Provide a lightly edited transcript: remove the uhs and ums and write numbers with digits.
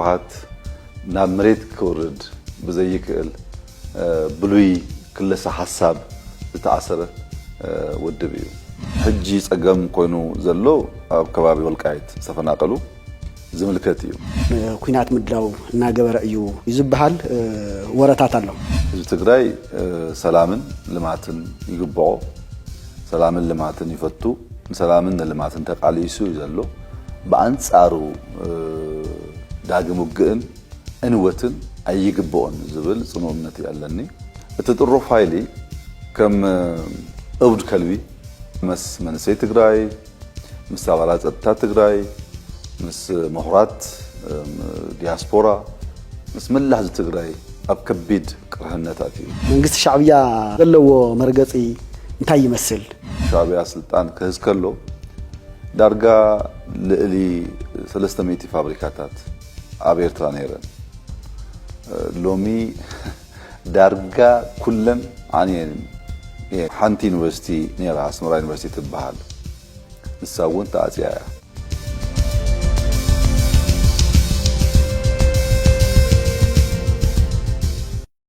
ህወሓት ናብ መሬት ክወርድ ብዘይክእል ብሉይ ክለሳ ሐሳብ ዝተኣሰረ ውድብ እዩ ሕጂ ጸገም ኮይኑ ዘሎ ኣብ ከባቢ ወልቃይት ዝተፈናቀሉ ዝምልከት እዩ ኩናት ምድላው እናገበረ እዩ ይዝብሃል ወረታት ኣሎ ህዝቢ ትግራይ ሰላምን ልማትን ይግብኦ ሰላምን ልማትን ይፈቱ ሰላምን ልማትን ተቃሊሱ ይዘሎ በአንጻሩ ዳግም ውግእን እንወትን አይግብኦን ዝብል ጽኑነት ያለኒ እትጥሩ ፋይሊ ከም እብድ ከልቢ መስ መንሰይ ትግራይ ምስ አባላት ጸጥታ ትግራይ ምስ ምሁራት ዲያስፖራ ምስ መላህ ትግራይ ኣብ ከቢድ ቅርህነታት እዩ መንግስት ሻዕብያ ዘለዎ መርገጺ እንታይ ይመስል ሻዕብያ ስልጣን ክህዝ ከሎ ዳርጋ ልዕሊ 300 ፋብሪካታት ኣብ ኤርትራ ነይረን ሎሚ ዳርጋ ኩለን ዓንየን ሓንቲ ዩኒቨርሲቲ ነይራ ኣስመራ ዩኒቨርሲቲ ትበሃል ንሳውን ተኣጽያ